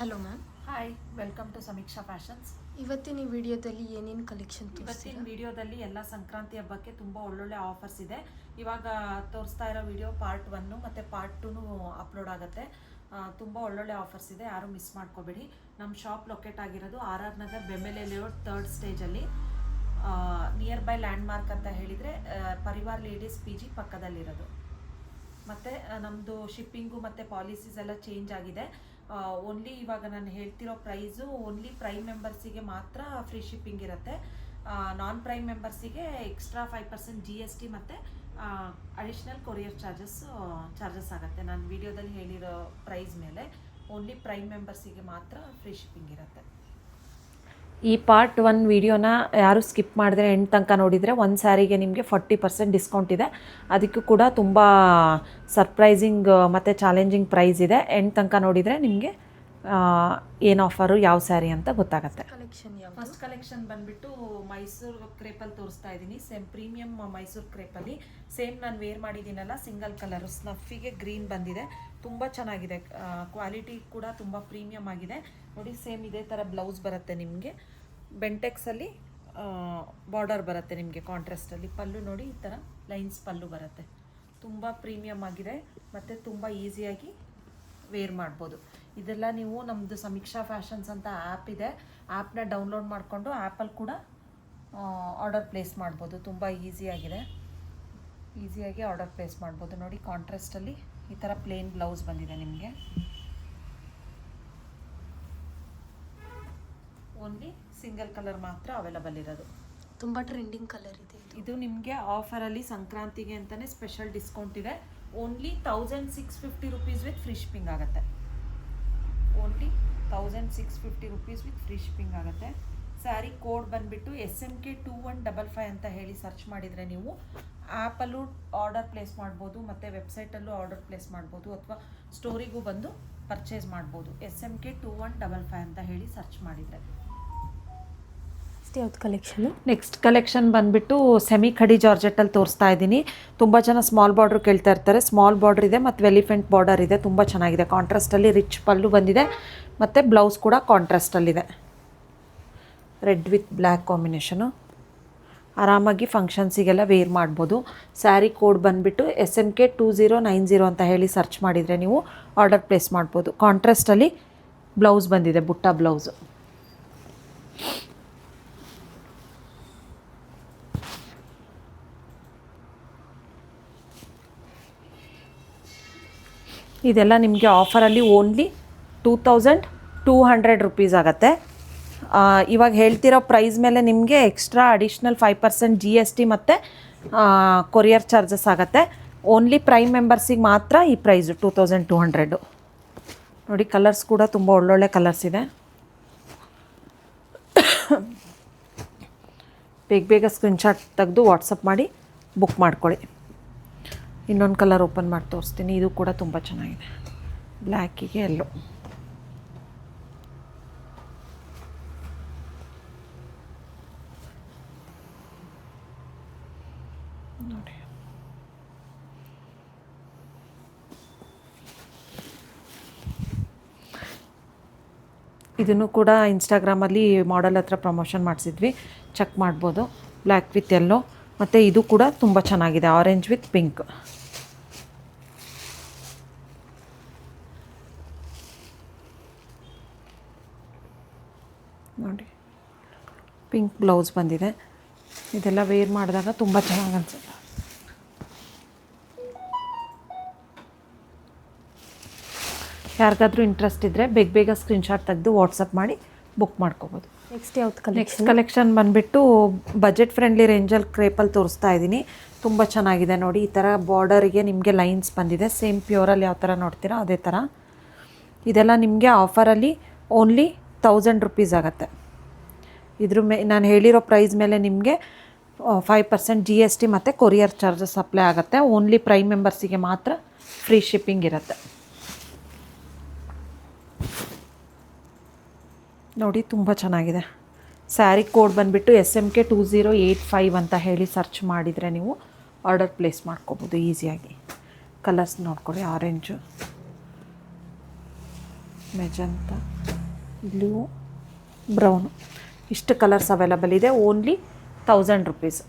Hello ma'am. Hi, welcome to Sameeksha fashions. ಇವತ್ತಿನ ವಿಡಿಯೋದಲ್ಲಿ ಏನೇನು ಕಲೆಕ್ಷನ್ ತೋರಿಸ್ತೀರಾ? ಇವತ್ತಿನ ವಿಡಿಯೋದಲ್ಲಿ ಎಲ್ಲ ಸಂಕ್ರಾಂತಿ ಹಬ್ಬಕ್ಕೆ ತುಂಬ ಒಳ್ಳೊಳ್ಳೆ ಆಫರ್ಸ್ ಇದೆ. ಇವಾಗ ತೋರಿಸ್ತಾ ಇರೋ ವಿಡಿಯೋ ಪಾರ್ಟ್ 1 ಮತ್ತು ಪಾರ್ಟ್ 2 ಅಪ್ಲೋಡ್ ಆಗುತ್ತೆ. ತುಂಬ ಒಳ್ಳೊಳ್ಳೆ ಆಫರ್ಸ್ ಇದೆ, ಯಾರು ಮಿಸ್ ಮಾಡ್ಕೋಬೇಡಿ. ನಮ್ಮ ಶಾಪ್ ಲೊಕೇಟ್ ಆಗಿರೋದು RR ನಗರ್ ಬೆಮೆಲೆ ಲೇಔಟ್ 3rd ಸ್ಟೇಜಲ್ಲಿ, ನಿಯರ್ ಬೈ ಲ್ಯಾಂಡ್ ಮಾರ್ಕ್ ಅಂತ ಹೇಳಿದರೆ ಪರಿವಾರ್ ಲೇಡೀಸ್ PG ಪಕ್ಕದಲ್ಲಿರೋದು. ಮತ್ತು ನಮ್ಮದು ಶಿಪ್ಪಿಂಗು ಮತ್ತು ಪಾಲಿಸೀಸ್ ಎಲ್ಲ ಚೇಂಜ್ ಆಗಿದೆ. ಓನ್ಲಿ ಇವಾಗ ನಾನು ಹೇಳ್ತಿರೋ ಪ್ರೈಸು ಓನ್ಲಿ ಪ್ರೈಮ್ ಮೆಂಬರ್ಸಿಗೆ ಮಾತ್ರ ಫ್ರೀ ಶಿಪ್ಪಿಂಗ್ ಇರುತ್ತೆ. ನಾನ್ ಪ್ರೈಮ್ ಮೆಂಬರ್ಸಿಗೆ ಎಕ್ಸ್ಟ್ರಾ 5% GST ಮತ್ತು ಅಡಿಷ್ನಲ್ ಕೊರಿಯರ್ ಚಾರ್ಜಸ್ ಆಗುತ್ತೆ. ನಾನು ವಿಡಿಯೋದಲ್ಲಿ ಹೇಳಿರೋ ಪ್ರೈಸ್ ಮೇಲೆ ಓನ್ಲಿ ಪ್ರೈಮ್ ಮೆಂಬರ್ಸಿಗೆ ಮಾತ್ರ ಫ್ರೀ ಶಿಪ್ಪಿಂಗ್ ಇರುತ್ತೆ. ಈ ಪಾರ್ಟ್ 1 ವಿಡಿಯೋನ ಯಾರು ಸ್ಕಿಪ್ ಮಾಡಿದ್ರೆ ಎಂಡ್ ತನಕ ನೋಡಿದರೆ ಒಂದು ಸ್ಯಾರಿಗೆ ನಿಮಗೆ 40% ಡಿಸ್ಕೌಂಟ್ ಇದೆ. ಅದಕ್ಕೂ ಕೂಡ ತುಂಬ ಸರ್ಪ್ರೈಸಿಂಗ್ ಮತ್ತು ಚಾಲೆಂಜಿಂಗ್ ಪ್ರೈಸ್ ಇದೆ. ಎಂಡ್ ತನಕ ನೋಡಿದರೆ ನಿಮಗೆ ಏನು ಆಫರು, ಯಾವ ಸ್ಯಾರಿ ಅಂತ ಗೊತ್ತಾಗುತ್ತೆ. ಫಸ್ಟ್ ಕಲೆಕ್ಷನ್ ಬಂದುಬಿಟ್ಟು ಮೈಸೂರು ಕ್ರೇಪಲ್ಲಿ ತೋರಿಸ್ತಾ ಇದ್ದೀನಿ. ಸೇಮ್ ಪ್ರೀಮಿಯಮ್ ಮೈಸೂರು ಕ್ರೇಪಲ್ಲಿ ಸೇಮ್ ನಾನು ವೇರ್ ಮಾಡಿದ್ದೀನಲ್ಲ, ಸಿಂಗಲ್ ಕಲರು ಸ್ನಫಿಗೆ ಗ್ರೀನ್ ಬಂದಿದೆ. ತುಂಬ ಚೆನ್ನಾಗಿದೆ, ಕ್ವಾಲಿಟಿ ಕೂಡ ತುಂಬ ಪ್ರೀಮಿಯಮ್ ಆಗಿದೆ. ನೋಡಿ, ಸೇಮ್ ಇದೇ ಥರ ಬ್ಲೌಸ್ ಬರುತ್ತೆ ನಿಮಗೆ. ಬೆಂಟೆಕ್ಸಲ್ಲಿ ಬಾರ್ಡರ್ ಬರುತ್ತೆ ನಿಮಗೆ ಕಾಂಟ್ರಾಸ್ಟಲ್ಲಿ. ಪಲ್ಲು ನೋಡಿ, ಈ ಥರ ಲೈನ್ಸ್ ಪಲ್ಲು ಬರುತ್ತೆ. ತುಂಬ ಪ್ರೀಮಿಯಮ್ ಆಗಿದೆ ಮತ್ತು ತುಂಬ ಈಸಿಯಾಗಿ ವೇರ್ ಮಾಡ್ಬೋದು. ಇದೆಲ್ಲ ನೀವು ನಮ್ಮದು ಸಮೀಕ್ಷಾ ಫ್ಯಾಷನ್ಸ್ ಅಂತ ಆ್ಯಪ್ ಇದೆ, ಆ್ಯಪ್ನ ಡೌನ್ಲೋಡ್ ಮಾಡಿಕೊಂಡು ಆ್ಯಪಲ್ಲಿ ಕೂಡ ಆರ್ಡರ್ ಪ್ಲೇಸ್ ಮಾಡ್ಬೋದು. ತುಂಬ ಈಸಿಯಾಗಿ ಆರ್ಡರ್ ಪ್ಲೇಸ್ ಮಾಡ್ಬೋದು. ನೋಡಿ, ಕಾಂಟ್ರಾಸ್ಟಲ್ಲಿ ಈ ಥರ ಪ್ಲೇನ್ ಬ್ಲೌಸ್ ಬಂದಿದೆ ನಿಮಗೆ. ಓನ್ಲಿ ಸಿಂಗಲ್ ಕಲರ್ ಮಾತ್ರ ಅವೈಲಬಲ್ ಇರೋದು. ತುಂಬ ಟ್ರೆಂಡಿಂಗ್ ಕಲರ್ ಇದೆ ಇದು ನಿಮಗೆ ಆಫರಲ್ಲಿ ಸಂಕ್ರಾಂತಿಗೆ ಅಂತಲೇ ಸ್ಪೆಷಲ್ ಡಿಸ್ಕೌಂಟ್ ಇದೆ. Only 1650 rupees with free shipping ಆಗುತ್ತೆ. Only 1650 rupees with free shipping ಆಗುತ್ತೆ. ಸ್ಯಾರಿ ಕೋಡ್ ಬಂದುಬಿಟ್ಟು SMK 2155 ಅಂತ ಹೇಳಿ ಸರ್ಚ್ ಮಾಡಿದರೆ ನೀವು ಆ್ಯಪಲ್ಲೂ ಆರ್ಡರ್ ಪ್ಲೇಸ್ ಮಾಡ್ಬೋದು ಮತ್ತು ವೆಬ್ಸೈಟಲ್ಲೂ ಆರ್ಡರ್ ಪ್ಲೇಸ್ ಮಾಡ್ಬೋದು, ಅಥವಾ ಸ್ಟೋರಿಗೂ ಬಂದು ಪರ್ಚೇಸ್ ಮಾಡ್ಬೋದು. SMK 2155 ಅಂತ ಹೇಳಿ ಸರ್ಚ್ ಮಾಡಿದರೆ. ಯಾವ್ದು ಕಲೆಕ್ಷನು? ನೆಕ್ಸ್ಟ್ ಕಲೆಕ್ಷನ್ ಬಂದುಬಿಟ್ಟು ಸೆಮಿ ಖಡಿ ಜಾರ್ಜೆಟ್ಟಲ್ಲಿ ತೋರಿಸ್ತಾ ಇದ್ದೀನಿ. ತುಂಬ ಜನ ಸ್ಮಾಲ್ ಬಾರ್ಡ್ರ್ ಕೇಳ್ತಾ ಇರ್ತಾರೆ. ಸ್ಮಾಲ್ ಬಾರ್ಡ್ರ್ ಇದೆ ಮತ್ತು ಎಲಿಫೆಂಟ್ ಬಾರ್ಡರ್ ಇದೆ. ತುಂಬ ಚೆನ್ನಾಗಿದೆ. ಕಾಂಟ್ರಾಸ್ಟಲ್ಲಿ ರಿಚ್ ಪಲ್ಲು ಬಂದಿದೆ ಮತ್ತು ಬ್ಲೌಸ್ ಕೂಡ ಕಾಂಟ್ರಾಸ್ಟಲ್ಲಿದೆ. Red with black combination. ಆರಾಮಾಗಿ ಫಂಕ್ಷನ್ಸಿಗೆಲ್ಲ ವೇರ್ ಮಾಡ್ಬೋದು. ಸ್ಯಾರಿ ಕೋಡ್ ಬಂದುಬಿಟ್ಟು SMK 2090 ಅಂತ ಹೇಳಿ ಸರ್ಚ್ ಮಾಡಿದರೆ ನೀವು ಆರ್ಡರ್ ಪ್ಲೇಸ್ ಮಾಡ್ಬೋದು. ಕಾಂಟ್ರಾಸ್ಟಲ್ಲಿ ಬ್ಲೌಸ್ ಬಂದಿದೆ, ಬುಟ್ಟ ಬ್ಲೌಸು. ಇದೆಲ್ಲ ನಿಮಗೆ ಆಫರಲ್ಲಿ ಓನ್ಲಿ 2200 ರುಪೀಸ್ ಆಗುತ್ತೆ. ಇವಾಗ ಹೇಳ್ತಿರೋ ಪ್ರೈಸ್ ಮೇಲೆ ನಿಮಗೆ ಎಕ್ಸ್ಟ್ರಾ ಅಡಿಷ್ನಲ್ 5% GST ಮತ್ತು ಕೊರಿಯರ್ ಚಾರ್ಜಸ್ ಆಗುತ್ತೆ. ಓನ್ಲಿ ಪ್ರೈಮ್ ಮೆಂಬರ್ಸಿಗೆ ಮಾತ್ರ ಈ ಪ್ರೈಸು 2200. ನೋಡಿ, ಕಲರ್ಸ್ ಕೂಡ ತುಂಬ ಒಳ್ಳೊಳ್ಳೆ ಕಲರ್ಸ್ ಇದೆ. ಬೇಗ ಸ್ಕ್ರೀನ್ಶಾಟ್ ತೆಗೆದು ವಾಟ್ಸಪ್ ಮಾಡಿ ಬುಕ್ ಮಾಡ್ಕೊಳ್ಳಿ. ಇನ್ನೊಂದು ಕಲರ್ ಓಪನ್ ಮಾಡಿ ತೋರಿಸ್ತೀನಿ. ಇದು ಕೂಡ ತುಂಬ ಚೆನ್ನಾಗಿದೆ, ಬ್ಲ್ಯಾಕಿಗೆ ಎಲ್ಲೋ. ನೋಡಿ, ಇದನ್ನು ಕೂಡ ಇನ್ಸ್ಟಾಗ್ರಾಮಲ್ಲಿ ಮಾಡೆಲ್ ಹತ್ರ ಪ್ರಮೋಷನ್ ಮಾಡಿಸಿದ್ವಿ, ಚೆಕ್ ಮಾಡ್ಬೋದು. ಬ್ಲ್ಯಾಕ್ ವಿತ್ ಎಲ್ಲೋ ಮತ್ತು ಇದು ಕೂಡ ತುಂಬ ಚೆನ್ನಾಗಿದೆ, ಆರೆಂಜ್ ವಿತ್ ಪಿಂಕ್. ನೋಡಿ, ಪಿಂಕ್ ಬ್ಲೌಸ್ ಬಂದಿದೆ. ಇದೆಲ್ಲ ವೇರ್ ಮಾಡಿದಾಗ ತುಂಬ ಚೆನ್ನಾಗಿ ಅನಿಸುತ್ತೆ. ಯಾರಿಗಾದ್ರೂ ಇಂಟ್ರೆಸ್ಟ್ ಇದ್ದರೆ ಬೇಗ ಸ್ಕ್ರೀನ್ಶಾಟ್ ತೆಗೆದು ವಾಟ್ಸಪ್ ಮಾಡಿ ಬುಕ್ ಮಾಡ್ಕೋಬೋದು. ನೆಕ್ಸ್ಟ್ ಯಾವ್ದು ನೆಕ್ಸ್ಟ್ ಕಲೆಕ್ಷನ್ ಬಂದುಬಿಟ್ಟು ಬಜೆಟ್ ಫ್ರೆಂಡ್ಲಿ ರೇಂಜಲ್ಲಿ ಕ್ರೇಪಲ್ಲಿ ತೋರಿಸ್ತಾ ಇದ್ದೀನಿ. ತುಂಬ ಚೆನ್ನಾಗಿದೆ. ನೋಡಿ, ಈ ಥರ ಬಾರ್ಡರಿಗೆ ನಿಮಗೆ ಲೈನ್ಸ್ ಬಂದಿದೆ. ಸೇಮ್ ಪ್ಯೂರಲ್ಲಿ ಯಾವ ಥರ ನೋಡ್ತೀರಾ ಅದೇ ಥರ. ಇದೆಲ್ಲ ನಿಮಗೆ ಆಫರಲ್ಲಿ ಓನ್ಲಿ 1000 ರುಪೀಸ್ ಆಗುತ್ತೆ. ಇದ್ರ ನಾನು ಹೇಳಿರೋ ಪ್ರೈಸ್ ಮೇಲೆ ನಿಮಗೆ 5% GST ಮತ್ತು ಕೊರಿಯರ್ ಚಾರ್ಜಸ್ ಅಪ್ಲೈ ಆಗುತ್ತೆ. ಓನ್ಲಿ ಪ್ರೈಮ್ ಮೆಂಬರ್ಸಿಗೆ ಮಾತ್ರ ಫ್ರೀ ಶಿಪ್ಪಿಂಗ್ ಇರುತ್ತೆ. ನೋಡಿ, ತುಂಬ ಚೆನ್ನಾಗಿದೆ. ಸ್ಯಾರಿ ಕೋಡ್ ಬಂದುಬಿಟ್ಟು SMK 2085 ಅಂತ ಹೇಳಿ ಸರ್ಚ್ ಮಾಡಿದರೆ ನೀವು ಆರ್ಡರ್ ಪ್ಲೇಸ್ ಮಾಡ್ಕೋಬೋದು ಈಸಿಯಾಗಿ. ಕಲರ್ಸ್ ನೋಡ್ಕೊಳ್ಳಿ, ಆರೆಂಜು, ಮೆಜಂತ, ಬ್ಲೂ, ಬ್ರೌನು, ಇಷ್ಟು ಕಲರ್ಸ್ ಅವೈಲಬಲ್ ಇದೆ. Only 1000 rupees.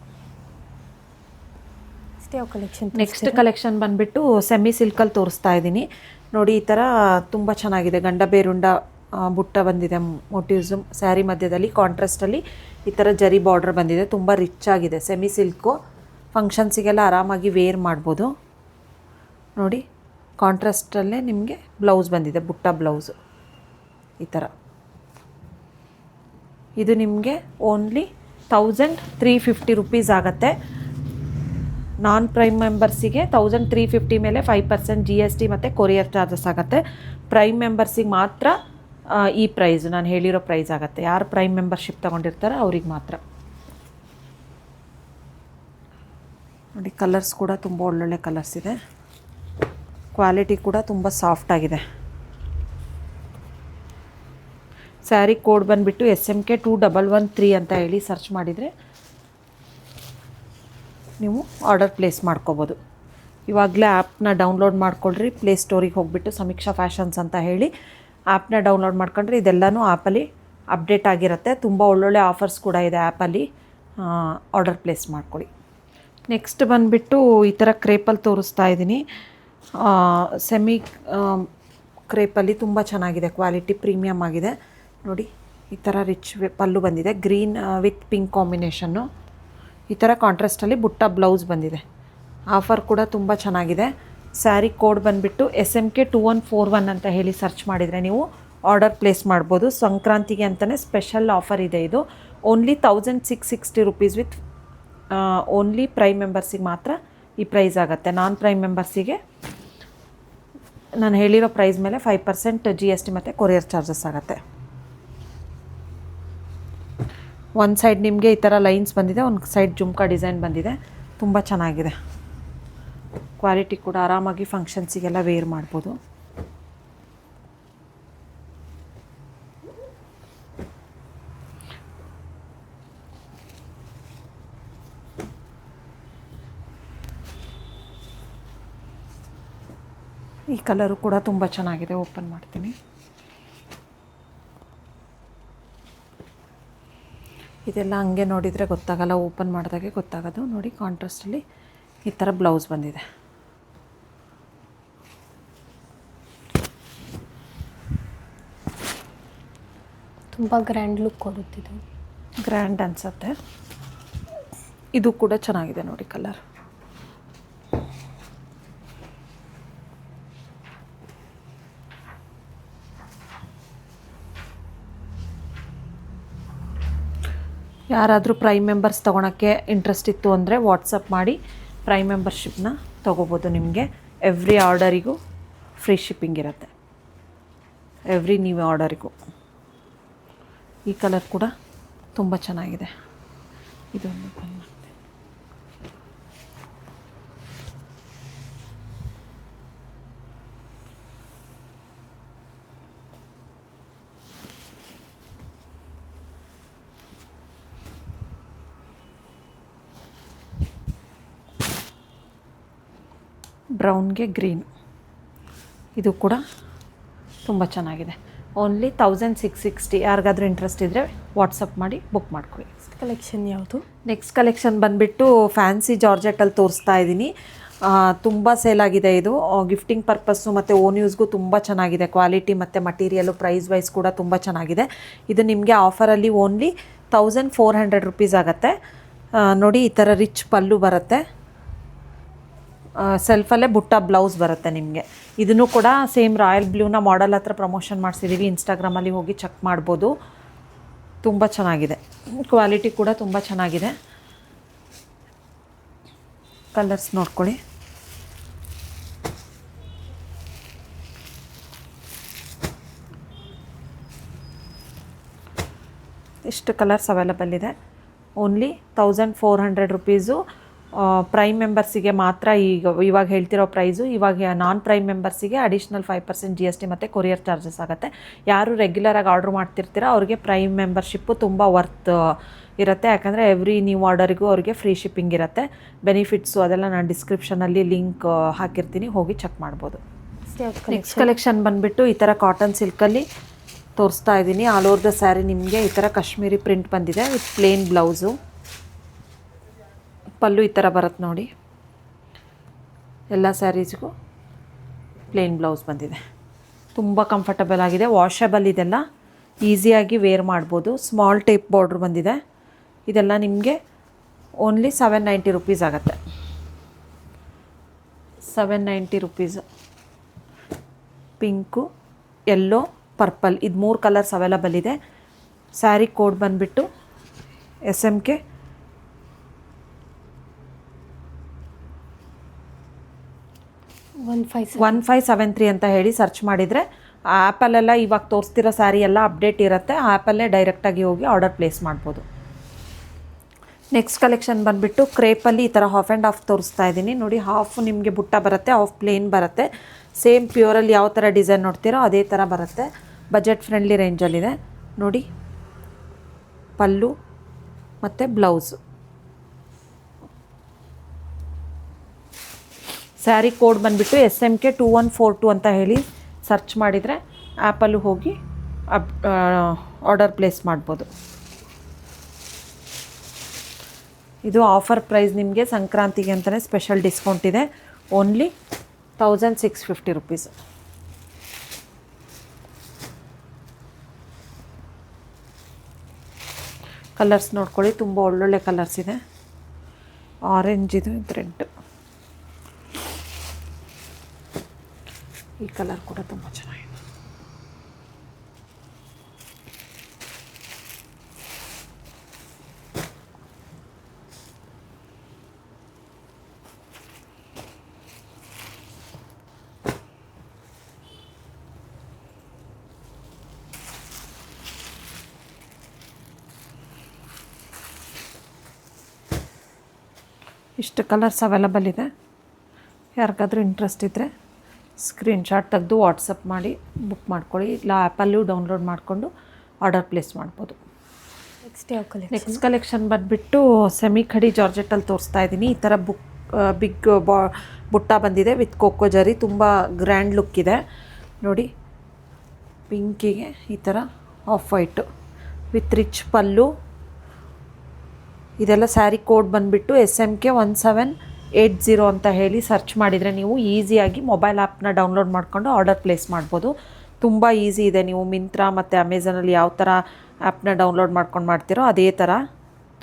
ನೆಕ್ಸ್ಟ್ ಯಾವ ಕಲೆಕ್ಷನ್? ನೆಕ್ಸ್ಟ್ ಕಲೆಕ್ಷನ್ ಬಂದುಬಿಟ್ಟು ಸೆಮಿ ಸಿಲ್ಕಲ್ಲಿ ತೋರಿಸ್ತಾ ಇದ್ದೀನಿ ನೋಡಿ. ಈ ಥರ ತುಂಬ ಚೆನ್ನಾಗಿದೆ. ಗಂಡ ಬೇರುಂಡ ಬುಟ್ಟ ಬಂದಿದೆ, ಮೋಟಿವ್ಸು ಸ್ಯಾರಿ ಮಧ್ಯದಲ್ಲಿ ಕಾಂಟ್ರಾಸ್ಟಲ್ಲಿ ಈ ಥರ ಜರಿ ಬಾರ್ಡರ್ ಬಂದಿದೆ. ತುಂಬ ರಿಚ್ ಆಗಿದೆ. ಸೆಮಿ ಸಿಲ್ಕು, ಫಂಕ್ಷನ್ಸಿಗೆಲ್ಲ ಆರಾಮಾಗಿ ವೇರ್ ಮಾಡ್ಬೋದು ನೋಡಿ. ಕಾಂಟ್ರಾಸ್ಟಲ್ಲೇ ನಿಮಗೆ ಬ್ಲೌಸ್ ಬಂದಿದೆ, ಬುಟ್ಟ ಬ್ಲೌಸು ಈ ಥರ. ಇದು ನಿಮಗೆ ಓನ್ಲಿ 1350 ರುಪೀಸ್ ಆಗುತ್ತೆ. ನಾನ್ ಪ್ರೈಮ್ ಮೆಂಬರ್ಸಿಗೆ 1350 ಮೇಲೆ 5% GST ಮತ್ತು ಕೊರಿಯರ್ ಚಾರ್ಜಸ್ ಆಗುತ್ತೆ. ಪ್ರೈಮ್ ಮೆಂಬರ್ಸಿಗೆ ಮಾತ್ರ ಈ ಪ್ರೈಸ್, ನಾನು ಹೇಳಿರೋ ಪ್ರೈಸ್ ಆಗುತ್ತೆ. ಯಾರು ಪ್ರೈಮ್ ಮೆಂಬರ್ಶಿಪ್ ತೊಗೊಂಡಿರ್ತಾರೆ ಅವ್ರಿಗೆ ಮಾತ್ರ. ನೋಡಿ ಕಲರ್ಸ್ ಕೂಡ ತುಂಬ ಒಳ್ಳೊಳ್ಳೆ ಕಲರ್ಸ್ ಇದೆ. ಕ್ವಾಲಿಟಿ ಕೂಡ ತುಂಬ ಸಾಫ್ಟ್ ಆಗಿದೆ. ಸ್ಯಾರಿ ಕೋಡ್ ಬಂದುಬಿಟ್ಟು SMK 2113 ಅಂತ ಹೇಳಿ ಸರ್ಚ್ ಮಾಡಿದರೆ ನೀವು ಆರ್ಡರ್ ಪ್ಲೇಸ್ ಮಾಡ್ಕೋಬೋದು. ಇವಾಗಲೇ ಆ್ಯಪ್ನ ಡೌನ್ಲೋಡ್ ಮಾಡ್ಕೊಳ್ರಿ. ಪ್ಲೇಸ್ಟೋರಿಗೆ ಹೋಗಿಬಿಟ್ಟು ಸಮೀಕ್ಷಾ ಫ್ಯಾಷನ್ಸ್ ಅಂತ ಹೇಳಿ ಆ್ಯಪ್ನ ಡೌನ್ಲೋಡ್ ಮಾಡ್ಕೊಂಡ್ರೆ ಇದೆಲ್ಲನೂ ಆ್ಯಪಲ್ಲಿ ಅಪ್ಡೇಟ್ ಆಗಿರುತ್ತೆ. ತುಂಬ ಒಳ್ಳೊಳ್ಳೆ ಆಫರ್ಸ್ ಕೂಡ ಇದೆ ಆ್ಯಪಲ್ಲಿ. ಆರ್ಡರ್ ಪ್ಲೇಸ್ ಮಾಡ್ಕೊಳ್ಳಿ. ನೆಕ್ಸ್ಟ್ ಬಂದುಬಿಟ್ಟು ಈ ಥರ ಕ್ರೇಪಲ್ಲಿ ತೋರಿಸ್ತಾ ಇದ್ದೀನಿ. ಸೆಮಿ ಕ್ರೇಪಲ್ಲಿ ತುಂಬ ಚೆನ್ನಾಗಿದೆ. ಕ್ವಾಲಿಟಿ ಪ್ರೀಮಿಯಮ್ ಆಗಿದೆ ನೋಡಿ. ಈ ಥರ ರಿಚ್ ಪಲ್ಲು ಬಂದಿದೆ, ಗ್ರೀನ್ ವಿತ್ ಪಿಂಕ್ ಕಾಂಬಿನೇಷನ್ನು. ಈ ಥರ ಕಾಂಟ್ರಾಸ್ಟಲ್ಲಿ ಬುಟ್ಟ ಬ್ಲೌಸ್ ಬಂದಿದೆ. ಆಫರ್ ಕೂಡ ತುಂಬ ಚೆನ್ನಾಗಿದೆ. ಸ್ಯಾರಿ ಕೋಡ್ ಬಂದುಬಿಟ್ಟು SMK 2141 ಅಂತ ಹೇಳಿ ಸರ್ಚ್ ಮಾಡಿದರೆ ನೀವು ಆರ್ಡರ್ ಪ್ಲೇಸ್ ಮಾಡ್ಬೋದು. ಸಂಕ್ರಾಂತಿಗೆ ಅಂತಲೇ ಸ್ಪೆಷಲ್ ಆಫರ್ ಇದೆ ಇದು. Only 1660 rupees with only prime ಮೆಂಬರ್ಸಿಗೆ ಮಾತ್ರ ಈ ಪ್ರೈಸ್ ಆಗುತ್ತೆ. ನಾನ್ ಪ್ರೈಮ್ ಮೆಂಬರ್ಸಿಗೆ ನಾನು ಹೇಳಿರೋ ಪ್ರೈಸ್ ಮೇಲೆ 5% GST ಮತ್ತು ಕೊರಿಯರ್ ಚಾರ್ಜಸ್ ಆಗುತ್ತೆ. ಒಂದು ಸೈಡ್ ನಿಮಗೆ ಈ ಥರ ಲೈನ್ಸ್ ಬಂದಿದೆ, ಒಂದು ಸೈಡ್ ಜುಮ್ಕಾ ಡಿಸೈನ್ ಬಂದಿದೆ. ತುಂಬ ಚೆನ್ನಾಗಿದೆ. ಕ್ವಾಲಿಟಿ ಕೂಡ ಆರಾಮಾಗಿ ಫಂಕ್ಷನ್ಸಿಗೆಲ್ಲ ವೇರ್ ಮಾಡ್ಬೋದು. ಈ ಕಲರು ಕೂಡ ತುಂಬ ಚೆನ್ನಾಗಿದೆ. ಓಪನ್ ಮಾಡ್ತೀನಿ. ಇದೆಲ್ಲ ಹಂಗೆ ನೋಡಿದರೆ ಗೊತ್ತಾಗಲ್ಲ, ಓಪನ್ ಮಾಡಿದಾಗೆ ಗೊತ್ತಾಗೋದು ನೋಡಿ. ಕಾಂಟ್ರಾಸ್ಟಲ್ಲಿ ಈ ಥರ ಬ್ಲೌಸ್ ಬಂದಿದೆ. ತುಂಬ ಗ್ರ್ಯಾಂಡ್ ಲುಕ್ ಕೊಡುತ್ತಿದೆ. ಗ್ರ್ಯಾಂಡ್ ಅನಿಸುತ್ತೆ. ಇದು ಕೂಡ ಚೆನ್ನಾಗಿದೆ ನೋಡಿ ಕಲರ್. ಯಾರಾದರೂ ಪ್ರೈಮ್ ಮೆಂಬರ್ಸ್ ತೊಗೊಳಕ್ಕೆ ಇಂಟ್ರೆಸ್ಟ್ ಇತ್ತು ಅಂದರೆ ವಾಟ್ಸಪ್ ಮಾಡಿ ಪ್ರೈಮ್ ಮೆಂಬರ್ಶಿಪ್ನ ತೊಗೋಬೋದು. ನಿಮಗೆ ಎವ್ರಿ ಆರ್ಡರಿಗೂ ಫ್ರೀ ಶಿಪ್ಪಿಂಗ್ ಇರುತ್ತೆ. ಎವ್ರಿ ನೀವು ಆರ್ಡರಿಗೂ. ಈ ಕಲರ್ ಕೂಡ ತುಂಬ ಚೆನ್ನಾಗಿದೆ. ಇದೊಂದು ಬಂದು ಬ್ರೌನ್ಗೆ ಗ್ರೀನ್. ಇದು ಕೂಡ ತುಂಬ ಚೆನ್ನಾಗಿದೆ. ಓನ್ಲಿ 1660. ಯಾರಿಗಾದ್ರೂ ಇಂಟ್ರೆಸ್ಟ್ ಇದ್ದರೆ ವಾಟ್ಸಪ್ ಮಾಡಿ ಬುಕ್ ಮಾಡ್ಕೊಳ್ಳಿ. ಕಲೆಕ್ಷನ್ ಯಾವುದು? ನೆಕ್ಸ್ಟ್ ಕಲೆಕ್ಷನ್ ಬಂದುಬಿಟ್ಟು ಫ್ಯಾನ್ಸಿ ಜಾರ್ಜೆಟಲ್ಲಿ ತೋರಿಸ್ತಾ ಇದ್ದೀನಿ. ತುಂಬ ಸೇಲ್ ಆಗಿದೆ ಇದು. ಗಿಫ್ಟಿಂಗ್ ಪರ್ಪಸ್ಸು ಮತ್ತು ಓನ್ ಯೂಸ್ಗೂ ತುಂಬ ಚೆನ್ನಾಗಿದೆ. ಕ್ವಾಲಿಟಿ ಮತ್ತು ಮಟೀರಿಯಲು ಪ್ರೈಸ್ ವೈಸ್ ಕೂಡ ತುಂಬ ಚೆನ್ನಾಗಿದೆ. ಇದು ನಿಮಗೆ ಆಫರಲ್ಲಿ ಓನ್ಲಿ 1400 ರುಪೀಸ್ ಆಗುತ್ತೆ ನೋಡಿ. ಈ ಥರ ರಿಚ್ ಪಲ್ಲು ಬರುತ್ತೆ. ಸೆಲ್ಫಲ್ಲೇ ಬುಟ್ಟ ಬ್ಲೌಸ್ ಬರುತ್ತೆ ನಿಮಗೆ. ಇದನ್ನು ಕೂಡ ಸೇಮ್ ರಾಯಲ್ ಬ್ಲೂನ ಮಾಡೆಲ್ ಹತ್ರ ಪ್ರಮೋಷನ್ ಮಾಡಿಸಿದ್ದೀವಿ. ಇನ್ಸ್ಟಾಗ್ರಾಮಲ್ಲಿ ಹೋಗಿ ಚೆಕ್ ಮಾಡ್ಬೋದು. ತುಂಬ ಚೆನ್ನಾಗಿದೆ. ಕ್ವಾಲಿಟಿ ಕೂಡ ತುಂಬ ಚೆನ್ನಾಗಿದೆ. ಕಲರ್ಸ್ ನೋಡ್ಕೊಳ್ಳಿ. ಇಷ್ಟು ಕಲರ್ಸ್ ಅವೈಲಬಲ್ ಇದೆ. Only 1400 rupees. ಪ್ರೈಮ್ ಮೆಂಬರ್ಸಿಗೆ ಮಾತ್ರ ಇವಾಗ ಹೇಳ್ತಿರೋ ಪ್ರೈಸು. ಇವಾಗ ನಾನ್ ಪ್ರೈಮ್ ಮೆಂಬರ್ಸಿಗೆ ಅಡಿಷ್ನಲ್ 5% GST ಮತ್ತು ಕೊರಿಯರ್ ಚಾರ್ಜಸ್ ಆಗುತ್ತೆ. ಯಾರು ರೆಗ್ಯುಲರಾಗಿ ಆರ್ಡ್ರ್ ಮಾಡ್ತಿರ್ತೀರ ಅವ್ರಿಗೆ ಪ್ರೈಮ್ ಮೆಂಬರ್ಶಿಪ್ಪು ತುಂಬ ವರ್ತ್ ಇರುತ್ತೆ. ಯಾಕಂದರೆ ಎವ್ರಿ ನ್ಯೂ ಆರ್ಡರಿಗೂ ಅವ್ರಿಗೆ ಫ್ರೀ ಶಿಪ್ಪಿಂಗ್ ಇರುತ್ತೆ. ಬೆನಿಫಿಟ್ಸು ಅದೆಲ್ಲ ನಾನು ಡಿಸ್ಕ್ರಿಪ್ಷನಲ್ಲಿ ಲಿಂಕ್ ಹಾಕಿರ್ತೀನಿ, ಹೋಗಿ ಚೆಕ್ ಮಾಡ್ಬೋದು. ನೆಕ್ಸ್ಟ್ ಕಲೆಕ್ಷನ್ ಬಂದುಬಿಟ್ಟು ಈ ಥರ ಕಾಟನ್ ಸಿಲ್ಕಲ್ಲಿ ತೋರಿಸ್ತಾ ಇದ್ದೀನಿ. ಆಲ್ ಓವರ್ ದ ಸ್ಯಾರಿ ನಿಮಗೆ ಈ ಥರ ಕಾಶ್ಮೀರಿ ಪ್ರಿಂಟ್ ಬಂದಿದೆ ವಿತ್ ಪ್ಲೇನ್ ಬ್ಲೌಸು. ಪಲ್ಲು ಈ ಥರ ಬರುತ್ತೆ ನೋಡಿ. ಎಲ್ಲ ಸ್ಯಾರೀಸ್ಗೂ ಪ್ಲೇನ್ ಬ್ಲೌಸ್ ಬಂದಿದೆ. ತುಂಬ ಕಂಫರ್ಟಬಲ್ ಆಗಿದೆ, ವಾಷಬಲ್ ಇದೆಲ್ಲ, ಈಸಿಯಾಗಿ ವೇರ್ ಮಾಡ್ಬೋದು. ಸ್ಮಾಲ್ ಟೇಪ್ ಬಾರ್ಡ್ರ್ ಬಂದಿದೆ. ಇದೆಲ್ಲ ನಿಮಗೆ ಓನ್ಲಿ 790 ರುಪೀಸ್ ಆಗುತ್ತೆ. 790 ರುಪೀಸು. ಪಿಂಕು, ಯೆಲ್ಲೋ, ಪರ್ಪಲ್ ಇದು 3 ಕಲರ್ಸ್ ಅವೈಲಬಲ್ ಇದೆ. ಸ್ಯಾರಿ ಕೋಡ್ ಬಂದುಬಿಟ್ಟು SMK 1573 ಅಂತ ಹೇಳಿ ಸರ್ಚ್ ಮಾಡಿದರೆ ಆ್ಯಪಲ್ಲೆಲ್ಲ ಇವಾಗ ತೋರಿಸ್ತಿರೋ ಸ್ಯಾರಿ ಎಲ್ಲ ಅಪ್ಡೇಟ್ ಇರುತ್ತೆ. ಆ್ಯಪಲ್ಲೇ ಡೈರೆಕ್ಟಾಗಿ ಹೋಗಿ ಆರ್ಡರ್ ಪ್ಲೇಸ್ ಮಾಡ್ಬೋದು. ನೆಕ್ಸ್ಟ್ ಕಲೆಕ್ಷನ್ ಬಂದುಬಿಟ್ಟು ಕ್ರೇಪಲ್ಲಿ ಈ ಥರ ಹಾಫ್ ಆ್ಯಂಡ್ ಹಾಫ್ ತೋರಿಸ್ತಾ ಇದ್ದೀನಿ ನೋಡಿ. ಹಾಫ್ ನಿಮಗೆ ಬುಟ್ಟ ಬರುತ್ತೆ, ಹಾಫ್ ಪ್ಲೇನ್ ಬರುತ್ತೆ. ಸೇಮ್ ಪ್ಯೂರಲ್ಲಿ ಯಾವ ಥರ ಡಿಸೈನ್ ನೋಡ್ತೀರೋ ಅದೇ ಥರ ಬರುತ್ತೆ. ಬಜೆಟ್ ಫ್ರೆಂಡ್ಲಿ ರೇಂಜಲ್ಲಿದೆ ನೋಡಿ. ಪಲ್ಲು ಮತ್ತು ಬ್ಲೌಸು. ಸ್ಯಾರಿ ಕೋಡ್ ಬಂದುಬಿಟ್ಟು SMK 2142 ಅಂತ ಹೇಳಿ ಸರ್ಚ್ ಮಾಡಿದರೆ ಆ್ಯಪಲ್ಲೂ ಹೋಗಿ ಆರ್ಡರ್ ಪ್ಲೇಸ್ ಮಾಡ್ಬೋದು. ಇದು ಆಫರ್ ಪ್ರೈಸ್ ನಿಮಗೆ ಸಂಕ್ರಾಂತಿಗೆ ಅಂತಲೇ ಸ್ಪೆಷಲ್ ಡಿಸ್ಕೌಂಟ್ ಇದೆ. Only 1650 rupees. ಕಲರ್ಸ್ ನೋಡ್ಕೊಳ್ಳಿ, ತುಂಬ ಒಳ್ಳೊಳ್ಳೆ ಕಲರ್ಸ್ ಇದೆ. ಆರೆಂಜ್ ಇದು ರೆಡ್. ಈ ಕಲರ್ ಕೂಡ ತುಂಬ ಚೆನ್ನಾಗಿದೆ. ಇಷ್ಟು ಕಲರ್ಸ್ ಅವೈಲಬಲ್ ಇದೆ. ಯಾರಿಗಾದ್ರೂ ಇಂಟ್ರೆಸ್ಟ್ ಇದ್ದರೆ ಸ್ಕ್ರೀನ್ಶಾಟ್ ತೆಗೆದು ವಾಟ್ಸಪ್ ಮಾಡಿ ಬುಕ್ ಮಾಡ್ಕೊಳ್ಳಿ. ಇಲ್ಲ ಆ್ಯಪಲ್ಲೂ ಡೌನ್ಲೋಡ್ ಮಾಡಿಕೊಂಡು ಆರ್ಡರ್ ಪ್ಲೇಸ್ ಮಾಡ್ಬೋದು. ನೆಕ್ಸ್ಟ್ ಕಲೆಕ್ಷನ್ ಬಂದುಬಿಟ್ಟು ಸೆಮಿ ಖಡಿ ಜಾರ್ಜೆಟಲ್ಲಿ ತೋರಿಸ್ತಾ ಇದ್ದೀನಿ. ಈ ಥರ ಬಿಗ್ ಬುಟ್ಟ ಬಂದಿದೆ ವಿತ್ ಕೋಕೋ ಜರಿ. ತುಂಬ ಗ್ರ್ಯಾಂಡ್ ಲುಕ್ ಇದೆ ನೋಡಿ. ಪಿಂಕಿಗೆ ಈ ಥರ ಆಫ್ ವೈಟು ವಿತ್ ರಿಚ್ ಪಲ್ಲು. ಇದೆಲ್ಲ ಸ್ಯಾರಿ ಕೋಡ್ ಬಂದುಬಿಟ್ಟು SMK 1780 ಅಂತ ಹೇಳಿ ಸರ್ಚ್ ಮಾಡಿದರೆ ನೀವು ಈಸಿಯಾಗಿ ಮೊಬೈಲ್ ಆ್ಯಪ್ನ ಡೌನ್ಲೋಡ್ ಮಾಡಿಕೊಂಡು ಆರ್ಡರ್ ಪ್ಲೇಸ್ ಮಾಡ್ಬೋದು. ತುಂಬ ಈಸಿ ಇದೆ. ನೀವು ಮಿಂತ್ರಾ ಮತ್ತು ಅಮೆಝಾನಲ್ಲಿ ಯಾವ ಥರ ಆ್ಯಪ್ನ ಡೌನ್ಲೋಡ್ ಮಾಡ್ಕೊಂಡು ಮಾಡ್ತೀರೋ ಅದೇ ಥರ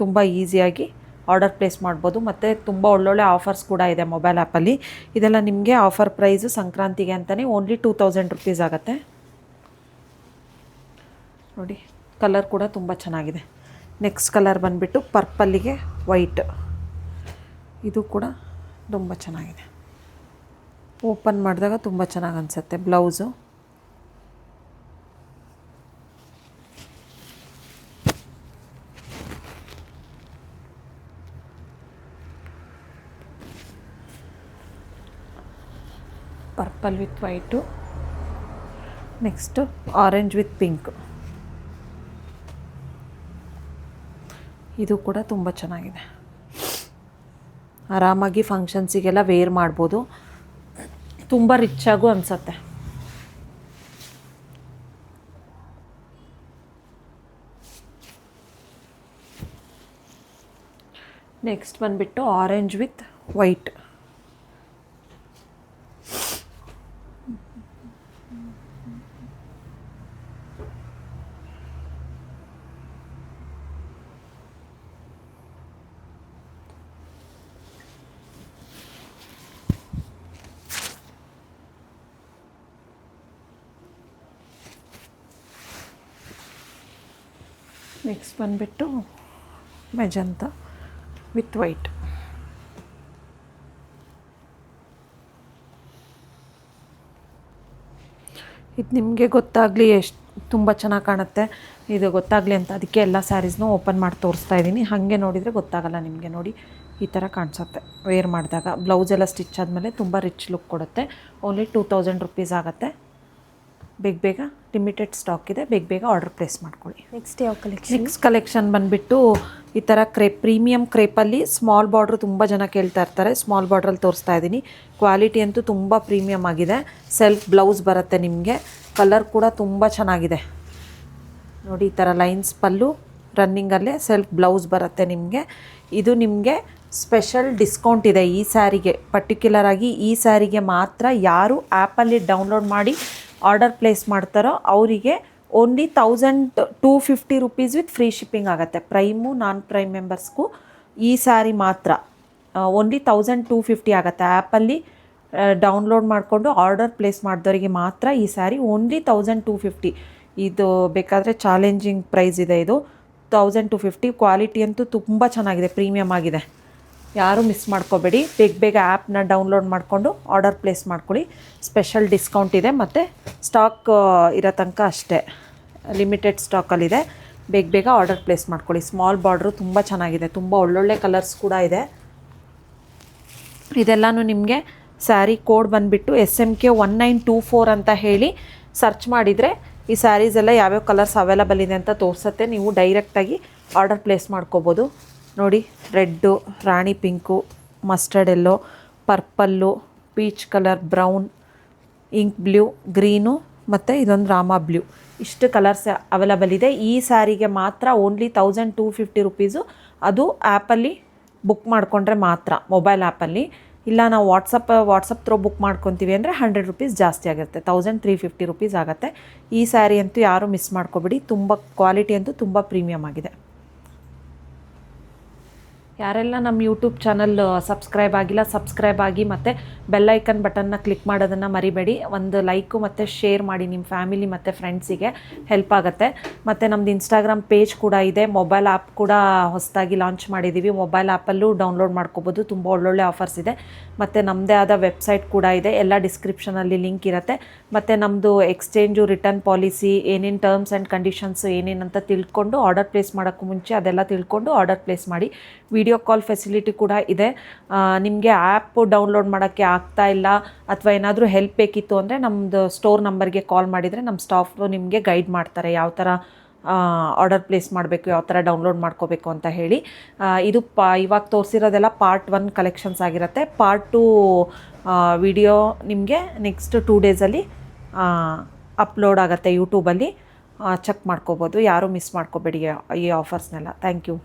ತುಂಬ ಈಸಿಯಾಗಿ ಆರ್ಡರ್ ಪ್ಲೇಸ್ ಮಾಡ್ಬೋದು. ಮತ್ತು ತುಂಬ ಒಳ್ಳೊಳ್ಳೆ ಆಫರ್ಸ್ ಕೂಡ ಇದೆ ಮೊಬೈಲ್ ಆ್ಯಪಲ್ಲಿ. ಇದೆಲ್ಲ ನಿಮಗೆ ಆಫರ್ ಪ್ರೈಸು ಸಂಕ್ರಾಂತಿಗೆ ಅಂತಲೇ ಓನ್ಲಿ 2000 ರುಪೀಸ್ ಆಗುತ್ತೆ ನೋಡಿ. ಕಲರ್ ಕೂಡ ತುಂಬ ಚೆನ್ನಾಗಿದೆ. ನೆಕ್ಸ್ಟ್ ಕಲರ್ ಬಂದುಬಿಟ್ಟು ಪರ್ಪಲ್ಲಿಗೆ ವೈಟ್. ಇದು ಕೂಡ ತುಂಬ ಚೆನ್ನಾಗಿದೆ. ಓಪನ್ ಮಾಡಿದಾಗ ತುಂಬ ಚೆನ್ನಾಗಿ ಅನಿಸುತ್ತೆ. Blouse purple with white. Next orange with pink. ಇದು ಕೂಡ ತುಂಬ ಚೆನ್ನಾಗಿದೆ. ಆರಾಮಾಗಿ ಫಂಕ್ಷನ್ಸಿಗೆಲ್ಲ ವೇರ್ ಮಾಡ್ಬೋದು. ತುಂಬ ರಿಚ್ಚಾಗೂ ಅನಿಸುತ್ತೆ. ನೆಕ್ಸ್ಟ್ ಬಂದುಬಿಟ್ಟು ಆರೆಂಜ್ ವಿತ್ ವೈಟ್. ನೆಕ್ಸ್ಟ್ ಬಂದುಬಿಟ್ಟು ಮೆಜಂತ ವಿತ್ ವೈಟ್. ಇದು ನಿಮಗೆ ಗೊತ್ತಾಗಲಿ ಎಷ್ಟು ತುಂಬ ಚೆನ್ನಾಗಿ ಕಾಣುತ್ತೆ, ಇದು ಗೊತ್ತಾಗಲಿ ಅಂತ ಅದಕ್ಕೆ ಎಲ್ಲ ಸ್ಯಾರೀಸ್ನೂ ಓಪನ್ ಮಾಡಿ ತೋರಿಸ್ತಾ ಇದ್ದೀನಿ. ಹಾಗೆ ನೋಡಿದರೆ ಗೊತ್ತಾಗಲ್ಲ ನಿಮಗೆ. ನೋಡಿ ಈ ಥರ ಕಾಣಿಸುತ್ತೆ ವೇರ್ ಮಾಡಿದಾಗ. ಬ್ಲೌಸ್ ಎಲ್ಲ ಸ್ಟಿಚ್ ಆದಮೇಲೆ ತುಂಬ ರಿಚ್ ಲುಕ್ ಕೊಡುತ್ತೆ. ಓನ್ಲಿ 2000 ರುಪೀಸ್ ಆಗುತ್ತೆ. ಬೇಗ ಲಿಮಿಟೆಡ್ ಸ್ಟಾಕ್ ಇದೆ, ಬೇಗ ಆರ್ಡರ್ ಪ್ಲೇಸ್ ಮಾಡ್ಕೊಳ್ಳಿ. ನೆಕ್ಸ್ಟ್ ಕಲೆಕ್ಷನ್ ಬಂದುಬಿಟ್ಟು ಈ ಥರ ಪ್ರೀಮಿಯಂ ಕ್ರೇಪಲ್ಲಿ ಸ್ಮಾಲ್ ಬಾರ್ಡ್ರ್ ತುಂಬ ಜನ ಕೇಳ್ತಾ ಇರ್ತಾರೆ. ಸ್ಮಾಲ್ ಬಾರ್ಡ್ರಲ್ಲಿ ತೋರಿಸ್ತಾ ಇದ್ದೀನಿ. ಕ್ವಾಲಿಟಿ ಅಂತೂ ತುಂಬ ಪ್ರೀಮಿಯಮ್ ಆಗಿದೆ. ಸೆಲ್ಫ್ ಬ್ಲೌಸ್ ಬರುತ್ತೆ ನಿಮಗೆ. ಕಲರ್ ಕೂಡ ತುಂಬ ಚೆನ್ನಾಗಿದೆ. ನೋಡಿ ಈ ಥರ ಲೈನ್ಸ್ ಪಲ್ಲು, ರನ್ನಿಂಗಲ್ಲೇ ಸೆಲ್ಫ್ ಬ್ಲೌಸ್ ಬರುತ್ತೆ ನಿಮಗೆ. ಇದು ನಿಮಗೆ ಸ್ಪೆಷಲ್ ಡಿಸ್ಕೌಂಟ್ ಇದೆ ಈ ಸ್ಯಾರಿಗೆ, ಪರ್ಟಿಕ್ಯುಲರ್ ಆಗಿ ಈ ಸ್ಯಾರಿಗೆ ಮಾತ್ರ. ಯಾರು ಆ್ಯಪಲ್ಲಿ ಡೌನ್ಲೋಡ್ ಮಾಡಿ ಆರ್ಡರ್ ಪ್ಲೇಸ್ ಮಾಡ್ತಾರೋ ಅವರಿಗೆ only 1250 rupees with free shipping ಆಗುತ್ತೆ. ಪ್ರೈಮು ನಾನ್ ಪ್ರೈಮ್ ಮೆಂಬರ್ಸ್ಗೂ ಈ ಸ್ಯಾರಿ ಮಾತ್ರ ಓನ್ಲಿ 1250 ಆಗುತ್ತೆ. ಆ್ಯಪಲ್ಲಿ ಡೌನ್ಲೋಡ್ ಮಾಡಿಕೊಂಡು ಆರ್ಡರ್ ಪ್ಲೇಸ್ ಮಾಡಿದವರಿಗೆ ಮಾತ್ರ ಈ ಸ್ಯಾರಿ ಓನ್ಲಿ 1250. ಇದು ಬೇಕಾದರೆ ಚಾಲೆಂಜಿಂಗ್ ಪ್ರೈಸ್ ಇದೆ. ಇದು 1250. ಕ್ವಾಲಿಟಿ ಅಂತೂ ತುಂಬ ಚೆನ್ನಾಗಿದೆ, ಪ್ರೀಮಿಯಮ್ ಆಗಿದೆ. ಯಾರೂ ಮಿಸ್ ಮಾಡ್ಕೋಬೇಡಿ. ಬೇಗ ಆ್ಯಪ್ನ ಡೌನ್ಲೋಡ್ ಮಾಡಿಕೊಂಡು ಆರ್ಡರ್ ಪ್ಲೇಸ್ ಮಾಡ್ಕೊಳ್ಳಿ. ಸ್ಪೆಷಲ್ ಡಿಸ್ಕೌಂಟ್ ಇದೆ ಮತ್ತು ಸ್ಟಾಕ್ ಇರೋ ತನಕ ಅಷ್ಟೇ, ಲಿಮಿಟೆಡ್ ಸ್ಟಾಕಲ್ಲಿದೆ. ಬೇಗ ಆರ್ಡರ್ ಪ್ಲೇಸ್ ಮಾಡ್ಕೊಳ್ಳಿ. ಸ್ಮಾಲ್ ಬಾರ್ಡ್ರು ತುಂಬ ಚೆನ್ನಾಗಿದೆ, ತುಂಬ ಒಳ್ಳೊಳ್ಳೆ ಕಲರ್ಸ್ ಕೂಡ ಇದೆ. ಇದೆಲ್ಲನೂ ನಿಮಗೆ ಸ್ಯಾರಿ ಕೋಡ್ ಬಂದುಬಿಟ್ಟು SMK 1924 ಅಂತ ಹೇಳಿ ಸರ್ಚ್ ಮಾಡಿದರೆ ಈ ಸ್ಯಾರೀಸ್ ಎಲ್ಲ ಯಾವ್ಯಾವ ಕಲರ್ಸ್ ಅವೈಲಬಲ್ ಇದೆ ಅಂತ ತೋರಿಸುತ್ತೆ. ನೀವು ಡೈರೆಕ್ಟಾಗಿ ಆರ್ಡರ್ ಪ್ಲೇಸ್ ಮಾಡ್ಕೋಬೋದು. ನೋಡಿ, red, rani pink, mustard yellow, purple, peach colour, brown, ink blue, green ಮತ್ತು ಇದೊಂದು ರಾಮಾ ಬ್ಲೂ, ಇಷ್ಟು ಕಲರ್ಸ್ ಅವೈಲಬಲ್ ಇದೆ. ಈ ಸ್ಯಾರಿಗೆ ಮಾತ್ರ ಓನ್ಲಿ 1250 ರುಪೀಸು. ಅದು ಆ್ಯಪಲ್ಲಿ ಬುಕ್ ಮಾಡಿಕೊಂಡ್ರೆ ಮಾತ್ರ, ಮೊಬೈಲ್ ಆ್ಯಪಲ್ಲಿ. ಇಲ್ಲ ನಾವು ವಾಟ್ಸಪ್ ಥ್ರೂ ಬುಕ್ ಮಾಡ್ಕೊತೀವಿ ಅಂದರೆ 100 ರುಪೀಸ್ ಜಾಸ್ತಿ ಆಗುತ್ತೆ, 1350 ರುಪೀಸ್ ಆಗುತ್ತೆ. ಈ ಸ್ಯಾರಿ ಅಂತೂ ಯಾರೂ ಮಿಸ್ ಮಾಡ್ಕೊಬೇಡಿ. ತುಂಬ ಕ್ವಾಲಿಟಿ ಅಂತೂ ತುಂಬ ಪ್ರೀಮಿಯಮ್ ಆಗಿದೆ. ಯಾರೆಲ್ಲ ನಮ್ಮ ಯೂಟ್ಯೂಬ್ ಚಾನಲ್ ಸಬ್ಸ್ಕ್ರೈಬ್ ಆಗಿಲ್ಲ, ಸಬ್ಸ್ಕ್ರೈಬ್ ಆಗಿ ಮತ್ತು ಬೆಲ್ಲೈಕನ್ ಬಟನ್ನ ಕ್ಲಿಕ್ ಮಾಡೋದನ್ನು ಮರಿಬೇಡಿ. ಒಂದು ಲೈಕು ಮತ್ತು ಶೇರ್ ಮಾಡಿ, ನಿಮ್ಮ ಫ್ಯಾಮಿಲಿ ಮತ್ತು ಫ್ರೆಂಡ್ಸಿಗೆ ಹೆಲ್ಪ್ ಆಗುತ್ತೆ. ಮತ್ತು ನಮ್ಮದು ಇನ್ಸ್ಟಾಗ್ರಾಮ್ ಪೇಜ್ ಕೂಡ ಇದೆ. ಮೊಬೈಲ್ ಆ್ಯಪ್ ಕೂಡ ಹೊಸದಾಗಿ ಲಾಂಚ್ ಮಾಡಿದ್ದೀವಿ. ಮೊಬೈಲ್ ಆ್ಯಪಲ್ಲೂ ಡೌನ್ಲೋಡ್ ಮಾಡ್ಕೋಬೋದು. ತುಂಬ ಒಳ್ಳೊಳ್ಳೆ ಆಫರ್ಸ್ ಇದೆ. ಮತ್ತು ನಮ್ಮದೇ ಆದ ವೆಬ್ಸೈಟ್ ಕೂಡ ಇದೆ. ಎಲ್ಲ ಡಿಸ್ಕ್ರಿಪ್ಷನಲ್ಲಿ ಲಿಂಕ್ ಇರುತ್ತೆ. ಮತ್ತು ನಮ್ಮದು ಎಕ್ಸ್ಚೇಂಜು, ರಿಟರ್ನ್ ಪಾಲಿಸಿ, ಏನೇನು ಟರ್ಮ್ಸ್ ಆ್ಯಂಡ್ ಕಂಡೀಷನ್ಸು ಏನೇನಂತ ತಿಳ್ಕೊಂಡು ಆರ್ಡರ್ ಪ್ಲೇಸ್ ಮಾಡೋಕ್ಕೂ ಮುಂಚೆ ಅದೆಲ್ಲ ತಿಳ್ಕೊಂಡು ಆರ್ಡರ್ ಪ್ಲೇಸ್ ಮಾಡಿ. ವಿಡಿಯೋ ಕಾಲ್ ಫೆಸಿಲಿಟಿ ಕೂಡ ಇದೆ. ನಿಮಗೆ ಆ್ಯಪ್ ಡೌನ್ಲೋಡ್ ಮಾಡೋಕ್ಕೆ ಆಗ್ತಾ ಇಲ್ಲ ಅಥವಾ ಏನಾದರೂ ಹೆಲ್ಪ್ ಬೇಕಿತ್ತು ಅಂದರೆ ನಮ್ಮದು ಸ್ಟೋರ್ ನಂಬರ್ಗೆ ಕಾಲ್ ಮಾಡಿದರೆ ನಮ್ಮ ಸ್ಟಾಫು ನಿಮಗೆ ಗೈಡ್ ಮಾಡ್ತಾರೆ, ಯಾವ ಥರ ಆರ್ಡರ್ ಪ್ಲೇಸ್ ಮಾಡಬೇಕು, ಯಾವ ಥರ ಡೌನ್ಲೋಡ್ ಮಾಡ್ಕೋಬೇಕು ಅಂತ ಹೇಳಿ. ಇದು ಇವಾಗ ತೋರಿಸಿರೋದೆಲ್ಲ ಪಾರ್ಟ್ 1 ಕಲೆಕ್ಷನ್ಸ್ ಆಗಿರುತ್ತೆ. ಪಾರ್ಟ್ 2 ವಿಡಿಯೋ ನಿಮಗೆ ನೆಕ್ಸ್ಟ್ 2 ಡೇಸಲ್ಲಿ ಅಪ್ಲೋಡ್ ಆಗುತ್ತೆ ಯೂಟ್ಯೂಬಲ್ಲಿ. ಚೆಕ್ ಮಾಡ್ಕೋಬೋದು. ಯಾರೂ ಮಿಸ್ ಮಾಡ್ಕೋಬೇಡಿ ಈ ಆಫರ್ಸ್ನೆಲ್ಲ. Thank you.